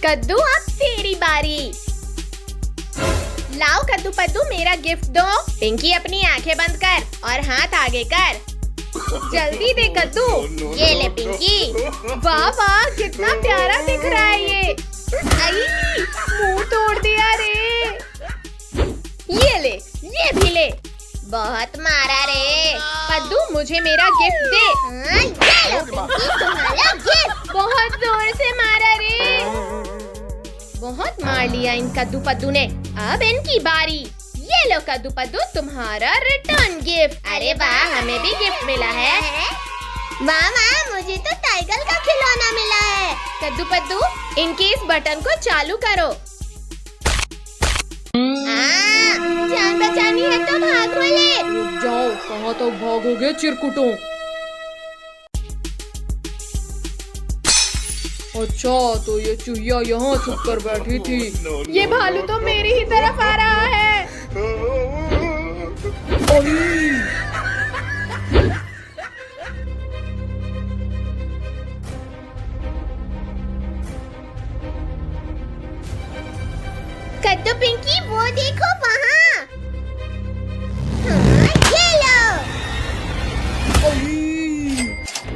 कद्दू अब तेरी बारी। लाओ कद्दू पद्दू मेरा गिफ्ट दो। पिंकी अपनी आंखें बंद कर और हाथ आगे कर। जल्दी दे कद्दू। ये ले पिंकी। वाह वाह कितना प्यारा दिख रहा है ये। आई मुंह तोड़ दिया रे। ये ले ये भी ले। बहुत मारा रे। कद्दू मुझे मेरा गिफ्ट दे। ये लो पिंकी तुम्हारा गिफ्ट। बहुत जोर से मारा रे। बहुत मार लिया इन कद्दू पद्दू ने। अब इनकी बारी। ये लो कद्दू पद्दू तुम्हारा रिटर्न गिफ्ट। अरे वाह हमें भी गिफ्ट मिला है। वाह वाह मुझे तो टाइगर का खिलौना मिला है। कद्दू पद्दू इनके इस बटन को चालू करो। जान बचानी है तो भागो ले। रुक जाओ कहाँ तक भागोगे चिरकुटों। अच्छा तो ये चूहिया यहाँ छुप कर बैठी थी। ये भालू तो मेरी ही तरफ आ रहा है। कद्दू पिंकी वो देखो वहाँ। हाँ, ये लो।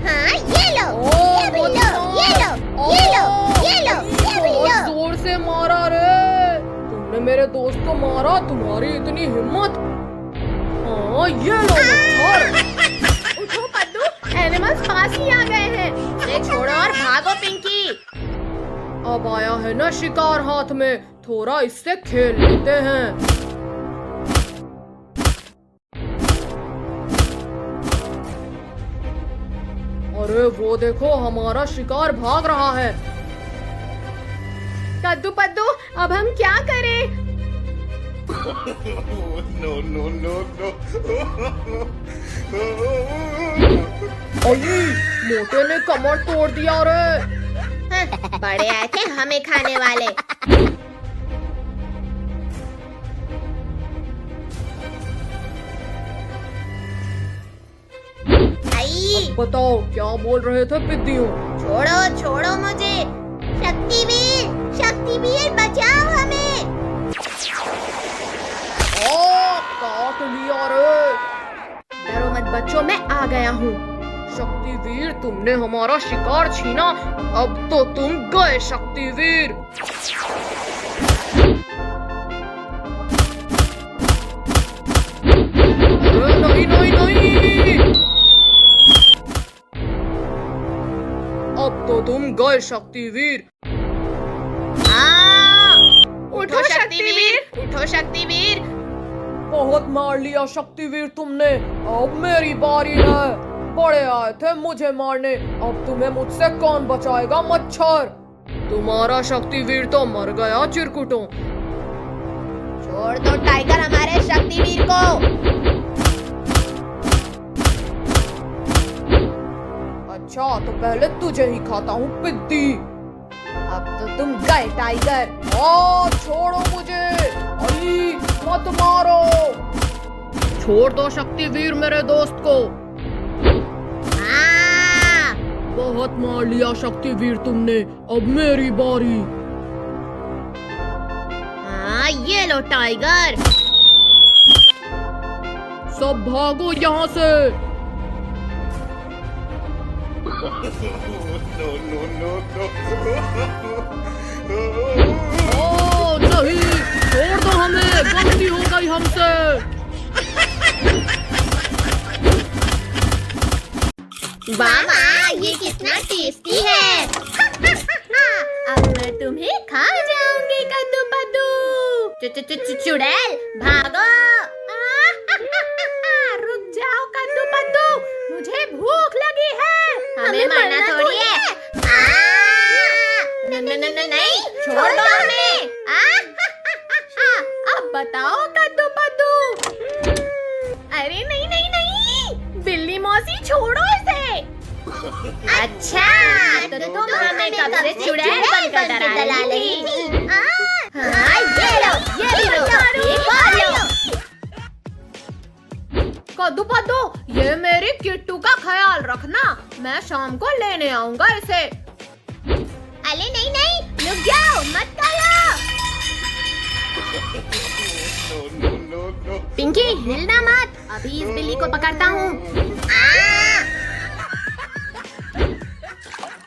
हाँ ये लो। ये भी लो। ये लो ये लो ये लो ये भी लो। जोर से मारा रे। तुमने मेरे दोस्त को मारा। तुम्हारी इतनी हिम्मत। हाँ ये लो मच्छर। उठो पद्दू एनिमल्स पास ही आ गए हैं। ये छोड़ो और भागो पिंकी। अब आया है ना शिकार हाथ में। थोड़ा इससे खेल लेते हैं। अरे वो देखो हमारा शिकार भाग रहा है। कद्दू पद्दू अब हम क्या करें? No, no, no, no. Ali मोटे ने कमर तोड़ दिया रे। बड़े आए थे हमें खाने वाले। अब बताओ क्या बोल रहे थे पिद्दियों। छोड़ो छोड़ो मुझे। शक्तिवीर बचाओ हमें। काट लिया रे। डरो मत बच्चों मैं आ गया हूँ। शक्तिवीर तुमने हमारा शिकार छीना। अब तो तुम गए शक्तिवीर। नहीं नहीं नहीं। अब तो तुम गए शक्तिवीर। उठो शक्तिवीर। उठो शक्तिवीर। बहुत मार लिया शक्तिवीर तुमने। अब मेरी बारी है। बड़े आए थे मुझे मारने। अब तुम्हें मुझसे कौन बचाएगा मच्छर। तुम्हारा शक्तिवीर तो मर गया चिरकुटों। छोड़ दो टाइगर हमारे शक्तिवीर को। अच्छा तो पहले तुझे ही खाता हूँ पिद्दी। अब तो तुम गए टाइगर। छोड़ो मुझे। अली मत मारो। छोड़ दो शक्तिवीर मेरे दोस्त को। बहुत मार लिया शक्तिवीर तुमने। अब मेरी बारी। ये लो टाइगर। सब भागो यहाँ से। No, no, no, no. नहीं छोड़ दो हमें। गलती हो गई हमसे। वाह ये कितना टेस्टी है। अब मैं तुम्हें खा जाऊंगी कद्दू पद्दू। चुड़ैल भागो। रुक जाओ कद्दू पद्दू मुझे भूख लगी है। हमें मरना थोड़ी है। नहीं छोड़ दो हमें। अब बताओ कद्दू पद्दू। अरे नहीं नहीं नहीं बिल्ली मौसी छोड़ो इसे। अच्छा तो तुम हमें कब से चुड़ैल बनकर डरा रही थी। कद्दू पद्दू ये मेरी किट्टू का ख्याल रखना। मैं शाम को लेने आऊंगा इसे। अरे नहीं नहीं रुक जाओ। पिंकी हिलना मत, अभी इस बिल्ली को पकड़ता हूँ।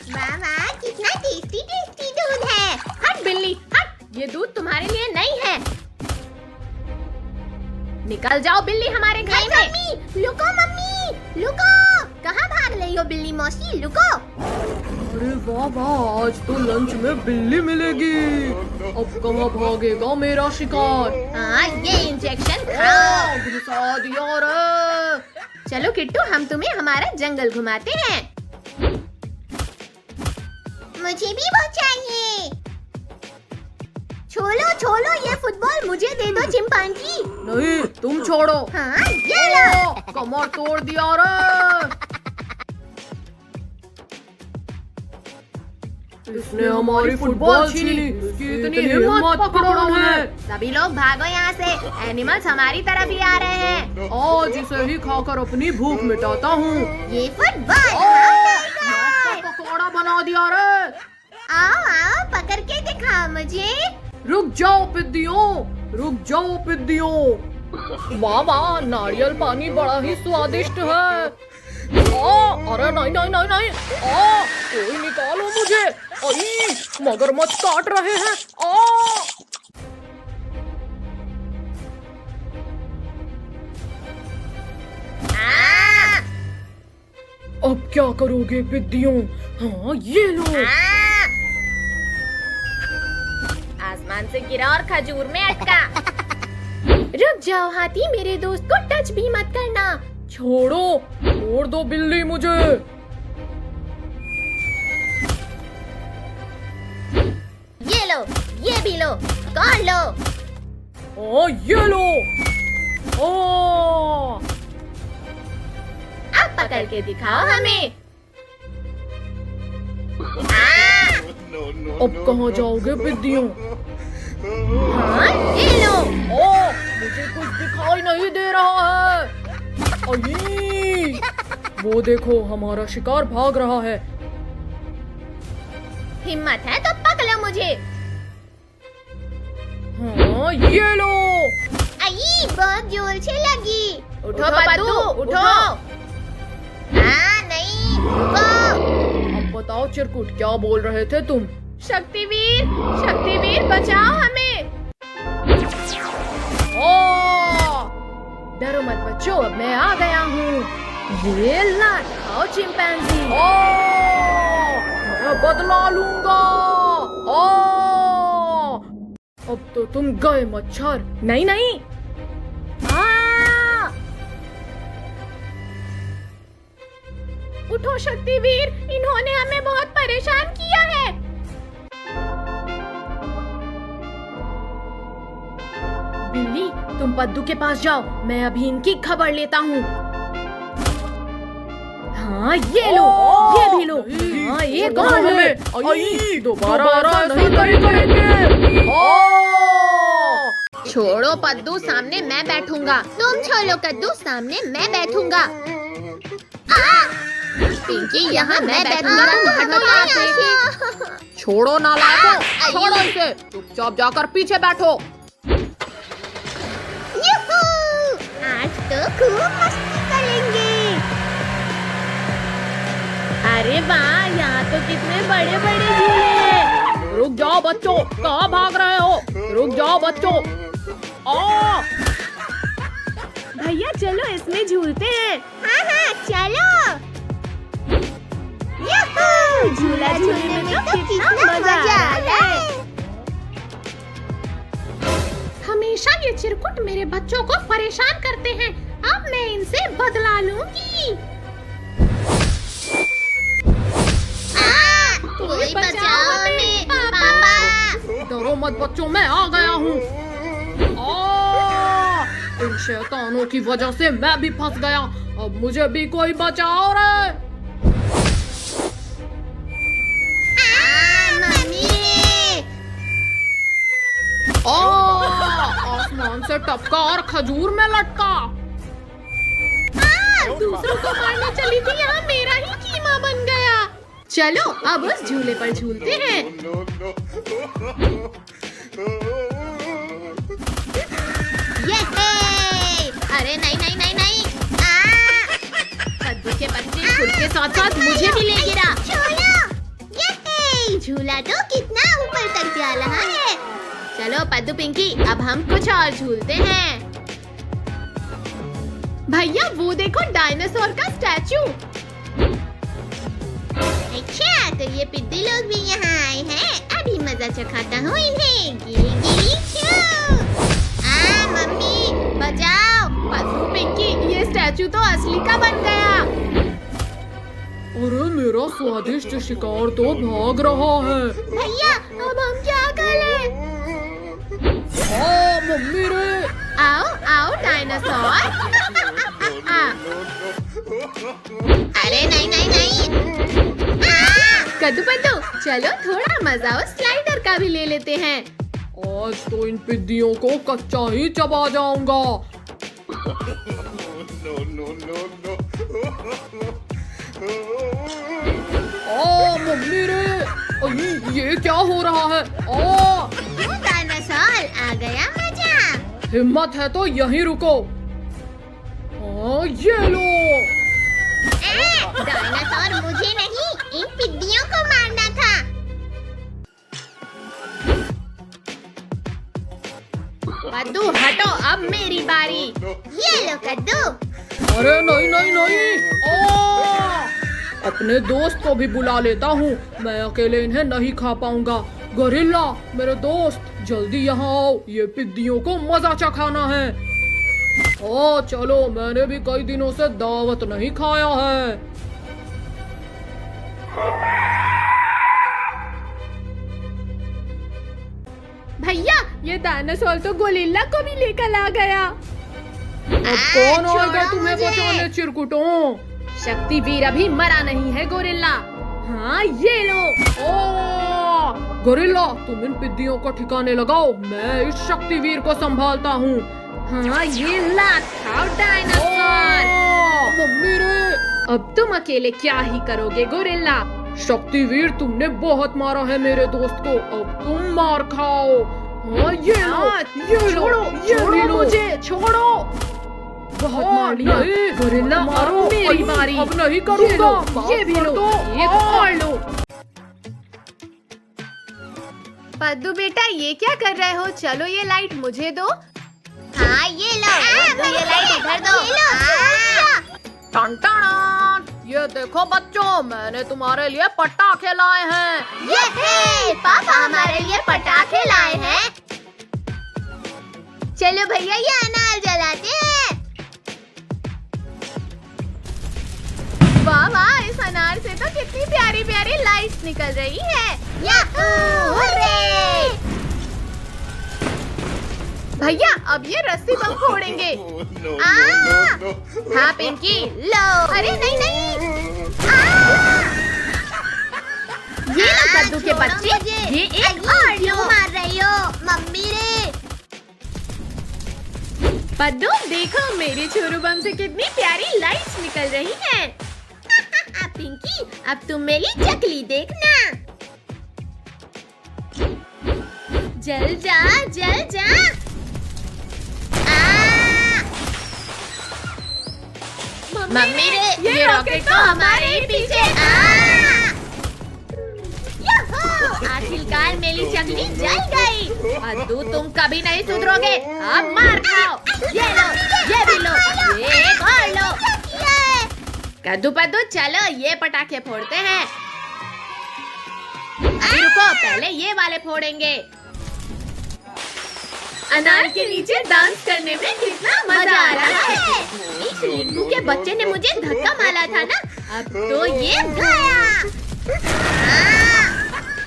वाह वाह, कितना टेस्टी टेस्टी दूध है। हट बिल्ली हट, ये दूध तुम्हारे लिए नहीं है। निकल जाओ बिल्ली हमारे घर से। मम्मी लुको, मम्मी लुको, कहाँ भाग रही हो बिल्ली मौसी, लुको। अरे वाह वाह, आज तो लंच में बिल्ली मिलेगी। अब कहाँ भागेगा मेरा शिकार। हाँ, ये इंजेक्शन खाओ। घुसा दिया रे। चलो किट्टू, हम तुम्हें हमारा जंगल घुमाते हैं। मुझे भी वो चाहिए। छोलो छोलो, ये फुटबॉल मुझे दे दो चिंपांजी। नहीं, तुम छोड़ो। हाँ, ये लो। कमर तोड़ दिया रे। इसने हमारी फुटबॉल छीनी। इसकी इतनी हिम्मत पकड़ो है। सभी लोग भागो यहाँ से, एनिमल्स हमारी तरफ ही आ रहे हैं। आज इसे ही खाकर अपनी भूख मिटाता हूँ। ये फुटबॉल पकौड़ा बना दिया रे। आओ आओ, पकड़ के दिखाओ मुझे। रुक जाओ पिद्दियों, रुक जाओ पिद्दियों। वाह वाह, नारियल पानी बड़ा ही स्वादिष्ट है। अरे नहीं नहीं नहीं नहीं, कोई निकालो मुझे। मगरमच्छ काट रहे हैं। अब क्या करोगे पिद्दियों? हाँ, ये लो। आसमान से गिरा और खजूर में अटका। रुक जाओ हाथी, मेरे दोस्त को टच भी मत करना। छोड़ो, छोड़ दो बिल्ली मुझे। ये लो, ये भी लो, कौन लो? ये लो। अब पकड़ के दिखाओ हमें। अब कहाँ जाओगे पिद्दियों? हाँ, ये लो। मुझे कुछ दिखाई नहीं दे रहा है। वो देखो, हमारा शिकार भाग रहा है। हिम्मत है तो पकड़ो मुझे। हाँ, ये लो। आई, बहुत जोर से लगी। उठो पद्दू, उठो। नहीं, रुको। अब बताओ चिरकुट, क्या बोल रहे थे तुम? शक्तिवीर, शक्तिवीर बचाओ हमें। डरो मत बच्चों, अब मैं आ गया हूँ। ये ला, खाओ चिंपैंजी। मैं बदला लूंगा। अब तो तुम गए मच्छर। नहीं नहीं। उठो शक्तिवीर, इन्होंने हमें बहुत परेशान किया है। बिल्ली, तुम पद्दू के पास जाओ, मैं अभी इनकी खबर लेता हूँ। हाँ, ये लो, ये भी लो। हाँ, ये कौन है? दोबारा नहीं करेंगे। छोड़ो पद्दू, सामने मैं बैठूंगा। तुम छोड़ो कद्दू, सामने मैं बैठूंगा। पिंकी, यहाँ मैं बैठूंगा, तुम हटो यहाँ से। छोड़ो नालायकों, छोड़ो इसे। चुपचाप जाकर पीछे बैठो। आज तो खूब मस्ती करेंगे। अरे वाह, यहाँ तो कितने बड़े बड़े झूले हैं। रुक जाओ बच्चों, कहाँ भाग रहे हो? रुक जाओ बच्चों। भैया चलो, इसमें झूलते हैं। हाँ हाँ चलो। झूला झूलने में तो कितना मजा आ रहा है। हमेशा ये चिरकुट मेरे बच्चों को परेशान करते हैं। अब मैं इनसे बदला लूंगी। कोई बचाओ हमें, पापा। डरो मत बच्चों, मैं आ गया हूँ। इन शैतानों की वजह से मैं भी फंस गया। अब मुझे भी कोई बचाओ रे। आसमान से टपका और खजूर में लटका। दूसरों को मारने चली थी, यहाँ मेरा ही कीमा बन गया। चलो अब उस झूले पर झूलते हैं। ये खुद के साथ साथ मुझे भी ले गिरा। ये झूला तो कितना ऊपर तक जा रहा है। चलो पद्दू पिंकी, अब हम कुछ और झूलते हैं। भैया वो देखो डायनासोर का स्टैचू। अच्छा तो ये पिद्दी लोग भी यहाँ आए हैं। अभी मजा चखाता हूँ इन्हें। गिरी गिरी शू। मम्मी बचाओ। पद्दू पिंकी, ये स्टैचू तो असली का बन गया। अरे मेरा स्वादिष्ट शिकार तो भाग रहा है। भैया अब हम क्या करें? मम्मी रे। आओ आओ डायनासोर। अरे नहीं नहीं नहीं। कद्दू पद्दू, चलो थोड़ा मजा उस स्लाइडर का भी ले लेते हैं। आज तो इन पिद्दियों को कच्चा ही चबा जाऊंगा। मम्मी रे, ये क्या हो रहा है? डायनासोर आ गया मजा। हिम्मत है तो यहीं रुको। ये लो। डायनासोर मुझे नहीं, इन पिद्दियों को मारना था। पद्दू हटो, अब मेरी बारी। ये लो कद्दू। अरे नहीं नहीं नहीं। अपने दोस्त को भी बुला लेता हूँ, मैं अकेले इन्हें नहीं खा पाऊंगा। गोरिल्ला मेरे दोस्त, जल्दी यहाँ आओ, ये पिद्दियों को मजा चखाना है। चलो, मैंने भी कई दिनों से दावत नहीं खाया है। भैया ये डायनासोर तो गोरिल्ला को भी लेकर आ गया। अब कौन आएगा तुम्हें बचाने चिरकुटों? शक्तिवीर अभी मरा नहीं है गोरिल्ला। हाँ ये लो। गोरिल्ला तुम इन पिद्दियों को ठिकाने लगाओ, मैं इस शक्तिवीर को संभालता हूँ। हाँ ये लात खाओ डायनासोर। मम्मी रे। अब तुम अकेले क्या ही करोगे गोरिल्ला। शक्तिवीर तुमने बहुत मारा है मेरे दोस्त को, अब तुम मार खाओ। ये लो, ये छोड़ो, ये छोड़ो लो। मुझे, छोड़ो। बहुत मार लिया गोरिल्ला। मारो, मेरी बारी। अब नहीं करूँगा। ये भी लो, एक और लो। पद्दू बेटा ये क्या कर रहे हो? चलो ये लाइट मुझे दो। हाँ ये लो। ये लाइट इधर दो। टन टन। ये देखो बच्चों, मैंने तुम्हारे लिए पटाखे लाए हैं। ये पापा हमारे लिए पटाखे लाए हैं। चलो भैया ये अनार जलाते हैं। वाह वाह, इस अनार से तो कितनी प्यारी प्यारी लाइट्स निकल रही है। भैया अब ये रस्सी बम फोड़ेंगे। हाँ पिंकी लो। अरे नहीं नहीं। ये लो कद्दू के बच्चे, ये एक और क्यों लो। मार रही हो मम्मी रे? पद्दू देखो मेरी छोरू बम से कितनी प्यारी लाइट्स निकल रही हैं। पिंकी अब तुम मेरी चकली देखना। जल जा जल जा। मम्मी रे ये रॉकेट तो हमारे ही पीछे। आखिरकार मेरी चकली जल गई। पद्दू तुम कभी नहीं सुधरोगे, अब मार खाओ। ये लो, ये भी लो, ये एक और लो। कद्दू पद्दू चलो ये पटाखे फोड़ते हैं। अभी रुको, पहले ये वाले फोड़ेंगे। अनार के नीचे डांस करने में कितना मजा आ रहा है। इस रिंकू के बच्चे ने मुझे धक्का मारा था ना, अब तो ये गया।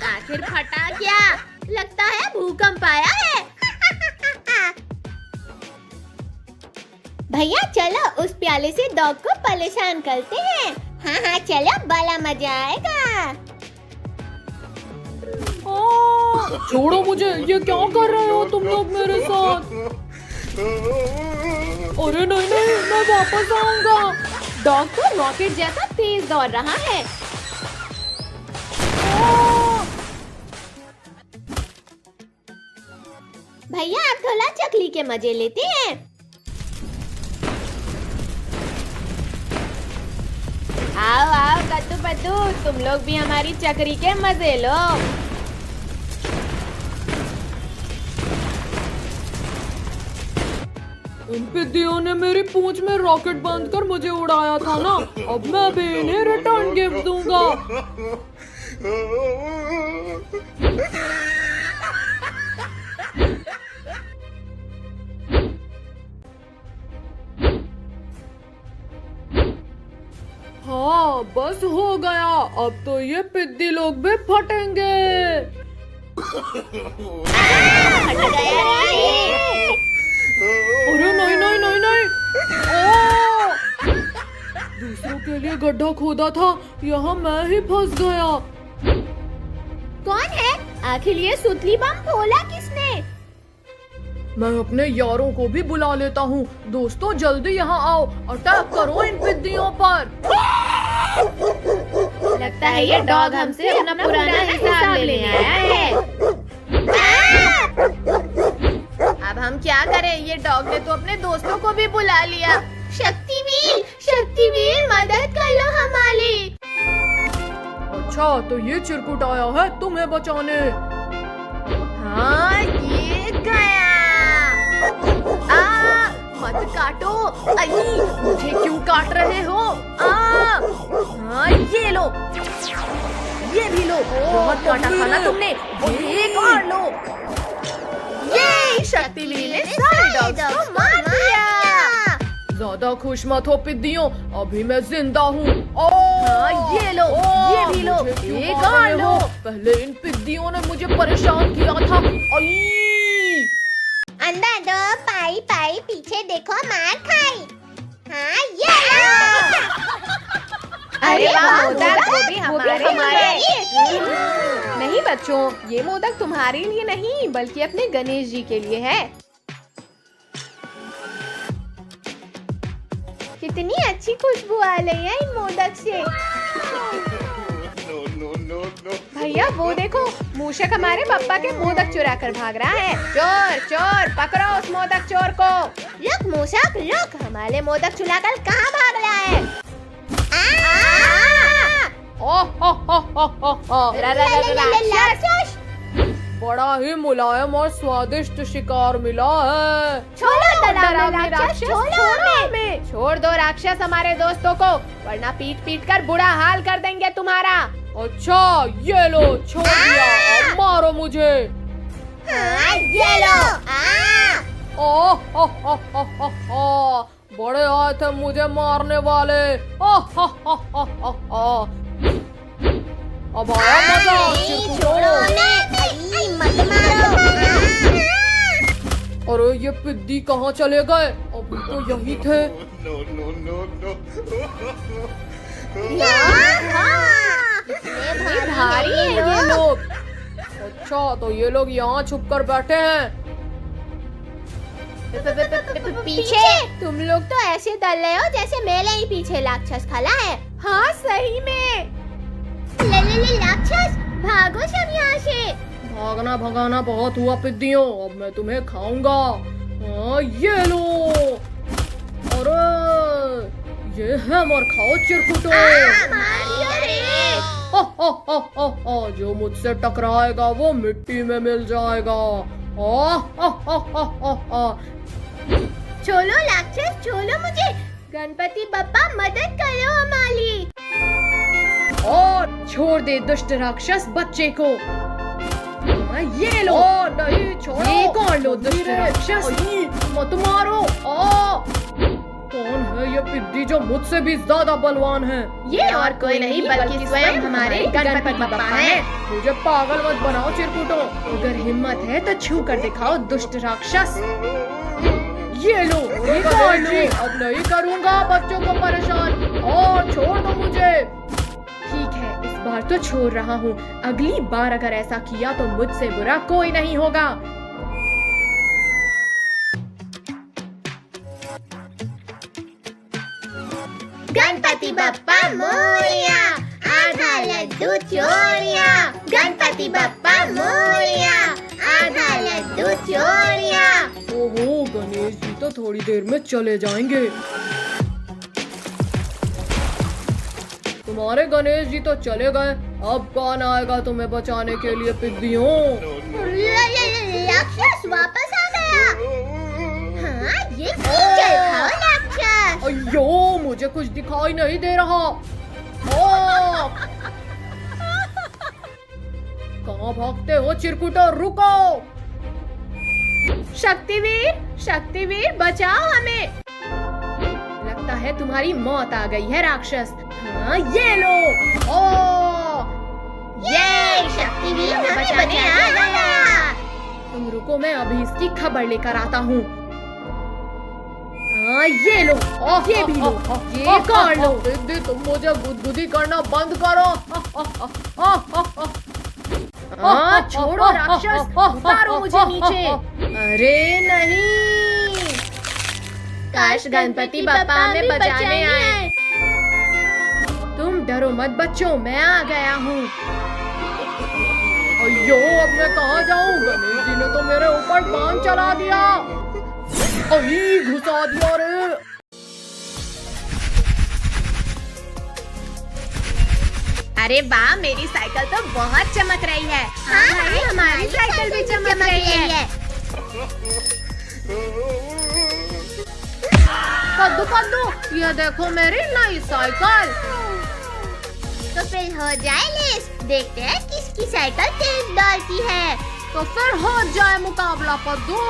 आखिर फटा क्या? लगता है भूकंप आया है। भैया चलो उस प्याले से डॉग को परेशान करते हैं। हाँ चलो, बड़ा मजा आएगा। छोड़ो मुझे, ये क्या कर रहे हो तुम लोग मेरे साथ? अरे नहीं नहीं, मैं वापस आऊंगा। डॉग तो रॉकेट जैसा तेज दौड़ रहा है। भैया आप थोड़ा चकली के मजे लेते हैं। आओ कद्दू बद्दू, तुम लोग भी हमारी चक्री के मजे लो। इन पिद्दियों ने मेरी पूंछ में रॉकेट बांध कर मुझे उड़ाया था ना, अब मैं भी इन्हें रिटर्न गिफ्ट दूंगा। हाँ, बस हो गया। अब तो ये पिद्दी लोग भी फटेंगे। अरे नहीं नहीं नहीं नहीं, ओ! दूसरों के लिए गड्ढा खोदा था, यहाँ मैं ही फंस गया। कौन है? आखिर ये सुतली बम फोड़ा किसने? मैं अपने यारों को भी बुला लेता हूँ। दोस्तों जल्दी यहाँ आओ, अटैक करो इन पिद्दियों पर। लगता है ये डॉग हमसे अपना पुराना हिसाब लेने आया है। अब हम क्या करें? ये डॉग ने तो अपने दोस्तों को भी बुला लिया। शक्तिवीर, शक्तिवीर मदद कर लो हमारी। अच्छा, तो ये चिरकुट आया है तुम्हें बचाने। हाँ, ये गया। मत काटो। अई, मुझे क्यों काट रहे हो? हाँ, ये लो, ये भी लो। बहुत काटा था ना तुमने, एक और लो। ये शक्तिवीर ने सारे डॉग्स को मार दिया। ज्यादा खुश मत हो पिद्दियों, अभी मैं जिंदा हूँ। हाँ, ये लो, ये भी लो, एक और लो। पहले इन पिद्दियों ने मुझे परेशान किया था। अंदर दो, पाई पाई पीछे देखो, मार खाई। हाँ, ये लो। अरे वाह, मोदक वो भी हमारे लिए। नहीं बच्चों, ये मोदक तुम्हारे लिए नहीं बल्कि अपने गणेश जी के लिए है। कितनी अच्छी खुशबू आ रही है इन मोदक से। भैया वो देखो, मूषक हमारे पापा के मोदक चुरा कर भाग रहा है। चोर चोर, पकड़ो उस मोदक चोर को। रुक मूषक रुक, हमारे मोदक चुराकर कहाँ भाग रहा है? राक्षस! बड़ा ही मुलायम और स्वादिष्ट शिकार मिला है। छोड़ दो राक्षस हमारे दोस्तों को, वरना पीट पीट कर बुरा हाल कर देंगे तुम्हारा। अच्छा, ये लो, छोड़ दिया, अब मारो मुझे। ये लो। बड़े आए थे मुझे मारने वाले। अब आया मजा। छोड़ो मत मारो। अरे ये पिद्दी कहाँ चले गए? अभी तो यही थे। भारी है ये लोग। अच्छा, तो ये लोग यहाँ छुप कर बैठे हैं। पीछे तुम लोग तो ऐसे डर रहे हो जैसे मेरे ही पीछे राक्षस खड़ा है। हाँ सही में। ले राक्षस, भागो सब यहाँ से। भागना भगाना बहुत हुआ पिद्दियों, अब मैं तुम्हें खाऊंगा। हाँ, ये लो। अरे ये है, मर खाओ चिरकुटो। जो मुझसे टकराएगा वो मिट्टी में मिल जाएगा। छोड़ो राक्षस, छोड़ो मुझे। गणपति बप्पा मदद करो हमारी। और छोड़ दे दुष्ट राक्षस बच्चे को। ये लो। नहीं छोड़ो। एक और लो दुष्ट राक्षस। मत मारो। कौन है ये पिद्दी जो मुझसे भी ज्यादा बलवान है? ये और कोई नहीं बल्कि स्वयं हमारे गणपति बप्पा हैं। मुझे पागल मत बनाओ चिरकुटो। अगर हिम्मत है तो छू कर दिखाओ दुष्ट राक्षस। ये लो, एक और लो। अब नहीं करूँगा बच्चों को परेशान, और छोड़ दो मुझे। ठीक है, इस बार तो छोड़ रहा हूँ। अगली बार अगर ऐसा किया तो मुझसे बुरा कोई नहीं होगा। गणपति बप्पा मोरया, आधा लड्डू चोरिया। गणपति बप्पा मोरया, आधा लड्डू चोरिया। ओहो, गणेश जी तो थोड़ी देर में चले जाएंगे। तुम्हारे गणेश जी तो चले गए, अब कौन आएगा तुम्हें बचाने के लिए पिद्दियों? राक्षस वापस आ गया। हाँ, ये चल खाओ राक्षस। अयो, मुझे कुछ दिखाई नहीं दे रहा। ओ! कहाँ भागते हो चिरकुटो, रुको। शक्तिवीर बचाओ हमें। लगता है तुम्हारी मौत आ गई है राक्षस। हाँ, ये लो। ओ! ये शक्तिवीर हमें बचाने आ गया। तुम रुको, मैं अभी इसकी खबर लेकर आता हूँ। हाँ, ये लो, ये भी लो, ये कर लो। दीदी, तुम मुझे गुदगुदी करना बंद करो। हाँ, छोड़ो राक्षस, उतारो मुझे नीचे। अरे नहीं, काश गणपति बप्पा हमें बचाने आए। तुम डरो मत बच्चों, मैं आ गया हूँ। अयो, अब मैं कहाँ जाऊँ? गणेश जी ने तो मेरे ऊपर बाण चला दिया। अभी घुसा दिया रे। अरे वाह, मेरी साइकिल तो बहुत चमक रही है। हाँ, भाई, हमारी साइकिल भी चमक रही है। कद्दू, ये देखो मेरी नई साइकिल। तो फिर हो जाए लिस्ट, देखते हैं किसकी साइकिल तेज दौड़ती है। तो फिर हो जाए मुकाबला कद्दू।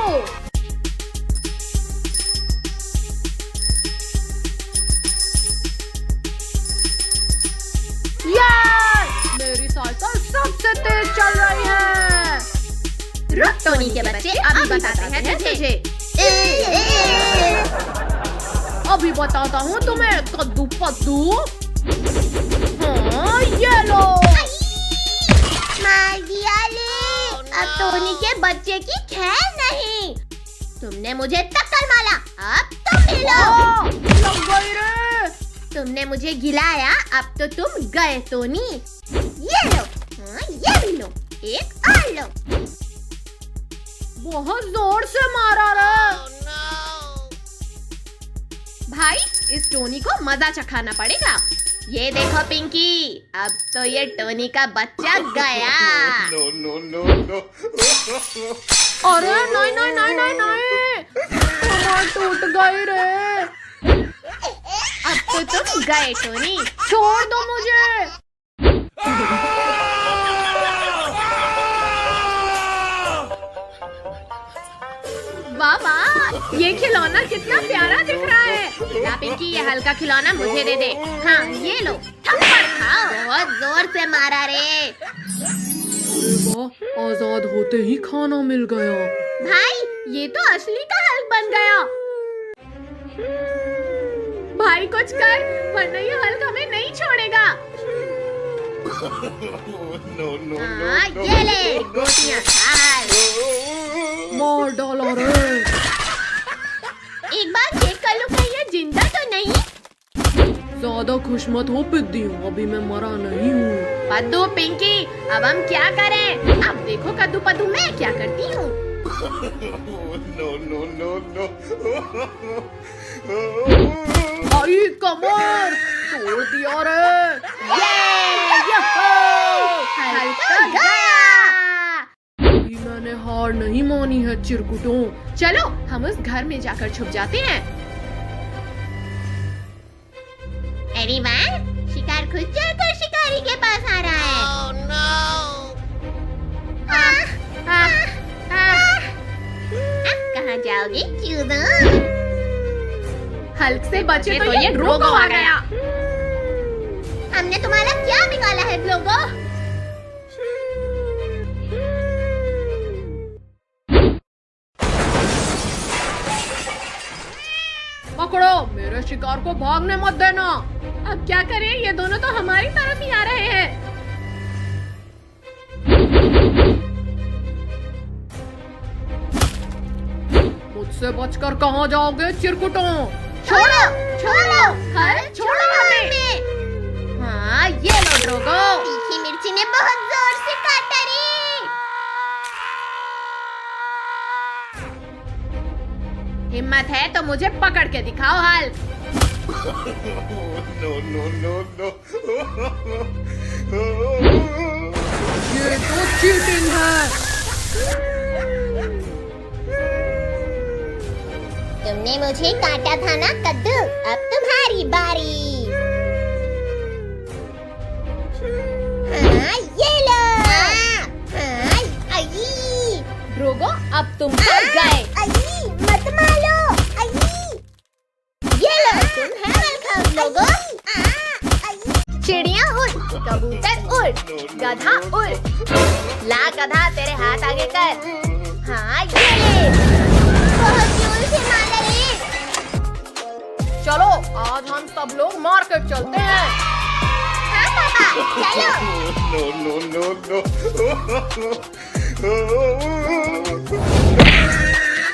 मेरी साइकिल सबसे तेज चल रही है। रुक टोनी के बच्चे, अभी बताते हैं तुझे। अभी बताता हूँ तुम्हें कद्दू पद्दू। हाँ, ये लो। मार दिया ले। अब टोनी के बच्चे की खैर नहीं। तुमने मुझे टक्कर मारा, अब तुम मिलो। लग गई रे। तुमने मुझे गिलाया, अब तो तुम गए टोनी। ये लो। हाँ, ये भी लो, एक और लो। बहुत जोर से मारा रे। भाई, इस टोनी को मजा चखाना पड़ेगा। ये देखो पिंकी, अब तो ये टोनी का बच्चा गया। No, no, no, no. अरे नहीं नहीं नहीं नहीं नहीं, कमर टूट गई रे। अब तो तुम गए टोनी। छोड़ दो मुझे। वाह वाह, ये खिलौना कितना प्यारा दिख रहा है। ला पिंकी, ये हल्का खिलौना मुझे दे दे। हाँ, ये लो, थप्पड़ खाओ। बहुत जोर से मारा रे। अरे वाह, आजाद होते ही खाना मिल गया। भाई, ये तो असली का हल्क बन गया। भाई कुछ कर, वरना ये हल्क हमें नहीं छोड़ेगा। No, no, हाँ, no, ये ले, गोटियां खा। मार डाला रे। एक बार चेक कर लो, कहीं ये जिंदा तो नहीं। ज्यादा खुश मत हो पिद्दियों, अभी मैं मरा नहीं हूँ। पद्दू पिंकी, अब हम क्या करें? अब देखो कद्दू पद्दू मैं क्या करती हूँ। no, no, no, no. आई कमर तोड़ दिया रे। हल्क तो गया। अभी मैंने हार नहीं मानी है चिरकुटों। चलो, हम उस घर में जाकर छुप जाते हैं। अरे वाह, शिकार खुद चलकर शिकारी के पास आ रहा है। Oh, no. अब कहाँ जाओगे चूज़ो? हल्क से बचे तो ये ड्रोगो आ गया। हमने तुम्हारा क्या बिगाड़ा है ड्रोगो? पकड़ो, मेरे शिकार को भागने मत देना। अब क्या करें, ये दोनों तो हमारी तरफ ही आ रहे हैं। मुझसे बचकर कहाँ जाओगे चिरकुटों? छोड़ो, छोड़ो, हल्क, छोड़ो हमें। हाँ, ये लो ड्रोगो। तीखी मिर्ची ने बहुत जोर से काटा रे। हिम्मत है तो मुझे पकड़ के दिखाओ Hulk. No, no, no, no. ये तो चीटिंग है। तुमने मुझे काटा था ना कद्दू, अब तुम्हारी बारी। हाँ, ये लो। हाँ, आई। ड्रोगो अब तुम फंस गए। आई, मत मारो। आई, ये लो, तुम है वेलकम लोगो। चिड़िया उड़, कबूतर उड़, गधा उड़। ला गधा तेरे हाथ आगे कर। हाँ ये ले। बहुत जोर से मारा रे। चलो आज हम सब लोग मार्केट चलते हैं। हाँ पापा, चलो। No, no, no, no.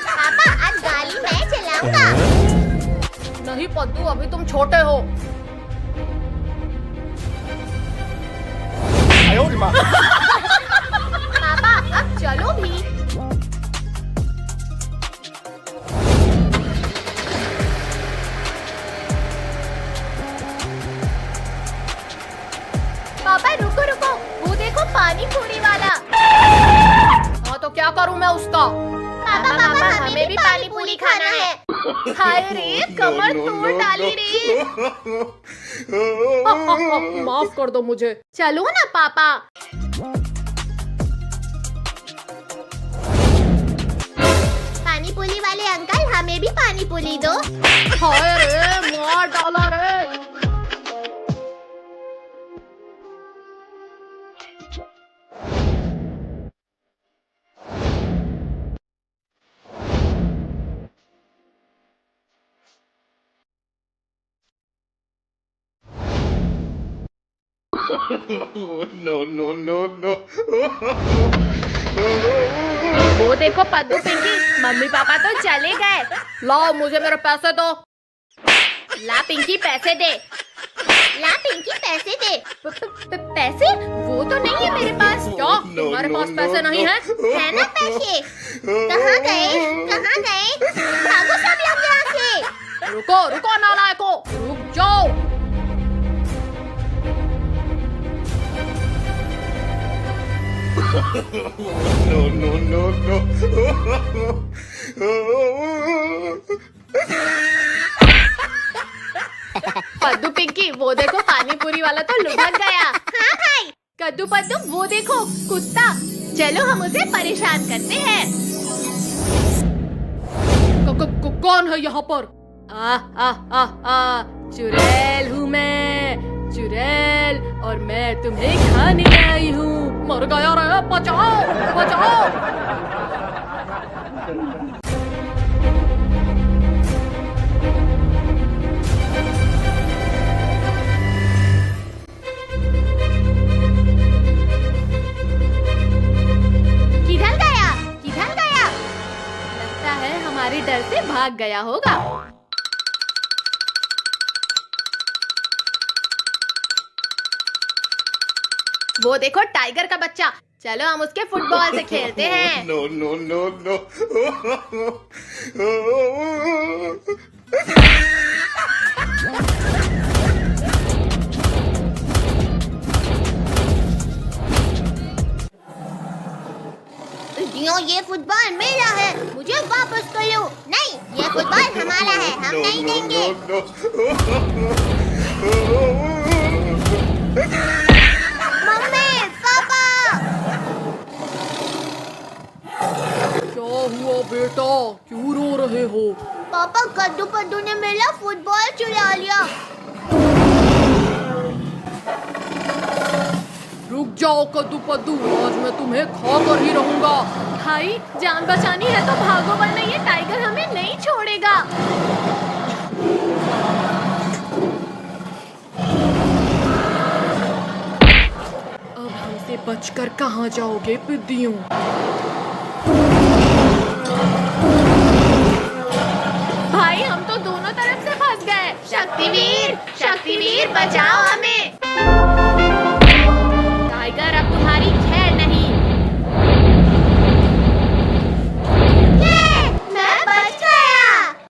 पापा आज गाड़ी मैं चलाऊंगा। नहीं पद्दू, अभी तुम छोटे हो। पापा अब चलो भी। पापा रुको रुको, वो देखो पानी पूरी वाला। हाँ तो क्या करूँ मैं उसका? पापा हमें भी पानी पूरी खाना है। हाय रे कमर तोड़ डाली रे। माफ कर दो मुझे। चलो ना पापा। पानी पूरी वाले अंकल, हमें भी पानी पूरी दो। हाय रे, मार डाला रे। No, no, no, no. वो देखो पद्दू पिंकी, मम्मी पापा तो चले गए। लाओ मुझे मेरे पैसे दो। ला पिंकी पैसे दे। ला पिंकी पैसे दे। पैसे? वो तो नहीं है मेरे पास। क्या तुम्हारे पास पैसे नहीं है? है ना पैसे? कहाँ गए? कहाँ गए? भागो सब लोग यहाँ से। रुको रुको नालायको, रुक जाओ। No, no, no, no. पद्दू Pinky वो देखो पानी पूरी वाला तो लुढ़क गया। हाँ भाई। कद्दू पद्दू वो देखो कुत्ता। चलो हम उसे परेशान करते हैं। कौन है यहाँ पर? चुड़ैल हूँ मैं, चुड़ैल, और मैं तुम्हें खाने आई हूँ। मर गया रे, बचाओ बचाओ। किधर गया? किधर गया? लगता है हमारे डर से भाग गया होगा। वो देखो टाइगर का बच्चा। चलो हम उसके फुटबॉल से खेलते हैं। No, no, no, no. ये फुटबॉल मेरा है, मुझे वापस कर लो। नहीं, ये फुटबॉल हमारा है, हम नहीं देंगे। मम्मी, पापा। क्या हुआ बेटा, क्यों रो रहे हो? पापा कद्दू पद्दू ने मेरा फुटबॉल चुरा लिया। रुक जाओ कद्दू पद्दू, आज मैं तुम्हें खा कर ही रहूंगा। भाई जान बचानी है तो भागो, वरना ये टाइगर हमें नहीं छोड़ेगा। अब हमसे बचकर कहाँ जाओगे पिद्दियों? भाई हम तो दोनों तरफ से फंस गए। शक्तिवीर, शक्तिवीर बचाओ हमें।